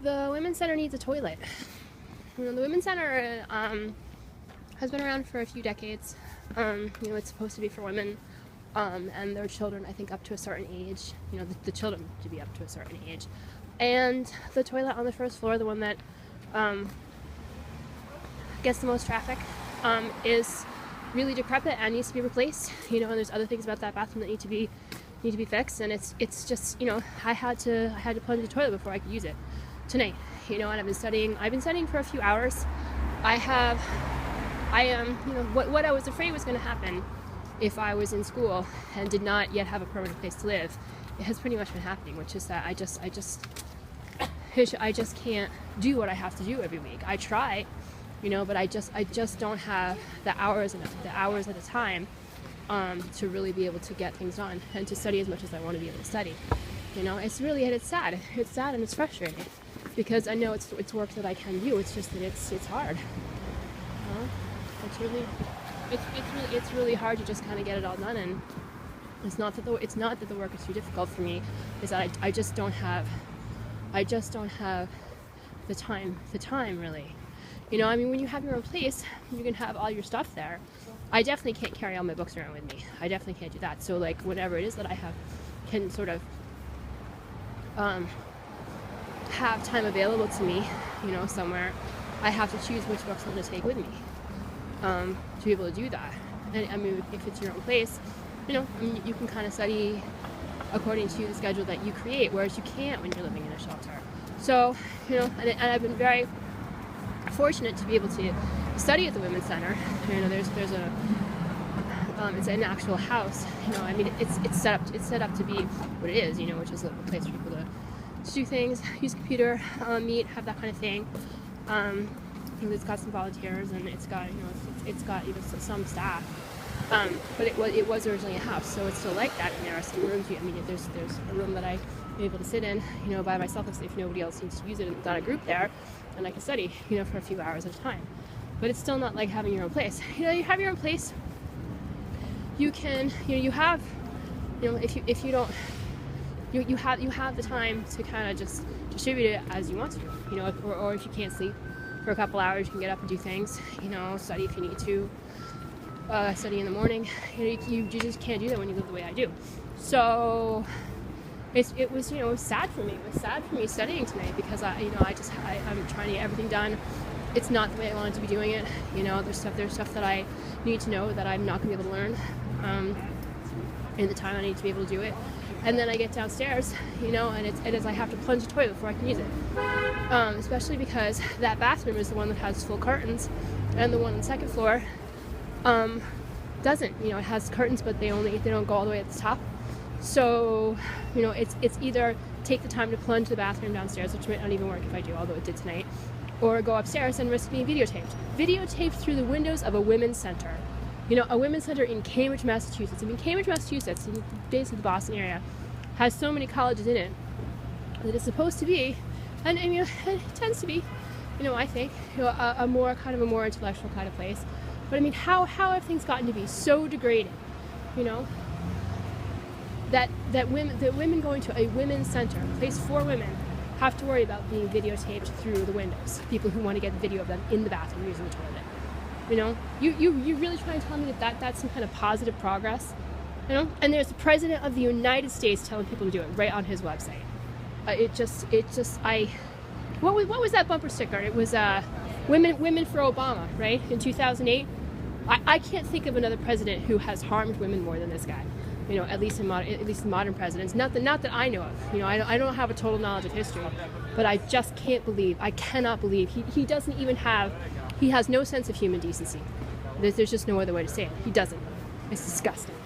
The Women's Center needs a toilet. The Women's Center has been around for a few decades. It's supposed to be for women and their children, I think, up to a certain age. The children to be up to a certain age. And the toilet on the first floor, the one that gets the most traffic, is really decrepit and needs to be replaced. And there's other things about that bathroom that need to be fixed. And it's just, I had to plunge the toilet before I could use it tonight. And I've been studying for a few hours. What I was afraid was going to happen if I was in school and did not yet have a permanent place to live, it has pretty much been happening, which is that I just can't do what I have to do every week. I try, but I just don't have the hours at a time to really be able to get things done and to study as much as I want to be able to study. It's really, and it's sad and it's frustrating because I know it's work that I can do. It's just that it's hard. It's really hard to just kind of get it all done, and it's not that the work is too difficult for me. Is that I just don't have the time really. When you have your own place, you can have all your stuff there. I definitely can't carry all my books around with me. I definitely can't do that. So whenever it is that I can sort of have time available to me, somewhere, I have to choose which books I'm going to take with me to be able to do that. And if it's your own place, you can kind of study according to the schedule that you create, whereas you can't when you're living in a shelter. So, and I've been very fortunate to be able to study at the Women's Center. There's it's an actual house. It's set up to be what it is. Which is a place for people to do things, use a computer, meet, have that kind of thing. It's got some volunteers and it's got even some staff. But it was originally a house, so it's still like that. And there are some rooms. There's a room that I'm able to sit in, by myself if nobody else needs to use it. It's not a group there, and I can study, for a few hours at a time. But it's still not like having your own place. You have your own place. You can, you have, if you don't, you have the time to kind of just distribute it as you want to, or if you can't sleep for a couple hours, you can get up and do things, study if you need to. Study in the morning. You just can't do that when you live the way I do. So it was sad for me. It was sad for me studying tonight because I'm trying to get everything done. It's not the way I wanted to be doing it. There's stuff that I need to know that I'm not going to be able to learn in the time I need to be able to do it. And then I get downstairs, and I have to plunge the toilet before I can use it. Especially because that bathroom is the one that has full curtains, and the one on the second floor doesn't. It has curtains, but they don't go all the way at the top. So, it's either take the time to plunge the bathroom downstairs, which might not even work if I do, although it did tonight, or go upstairs and risk being videotaped through the windows of a women's center. A women's center in Cambridge, Massachusetts. Cambridge, Massachusetts, in basically the Boston area, has so many colleges in it that it's supposed to be, and it tends to be, I think, a more intellectual kind of place. But how have things gotten to be so degrading, that women going to a women's center, a place for women, have to worry about being videotaped through the windows. People who want to get video of them in the bathroom using the toilet. You really trying to tell me that's some kind of positive progress? And there's the President of the United States telling people to do it right on his website. What was that bumper sticker? It was women for Obama, right? In 2008. I can't think of another president who has harmed women more than this guy. At least in modern presidents. Not that I know of. I don't have a total knowledge of history, but I cannot believe he doesn't even have. He has no sense of human decency. There's just no other way to say it. He doesn't. It's disgusting.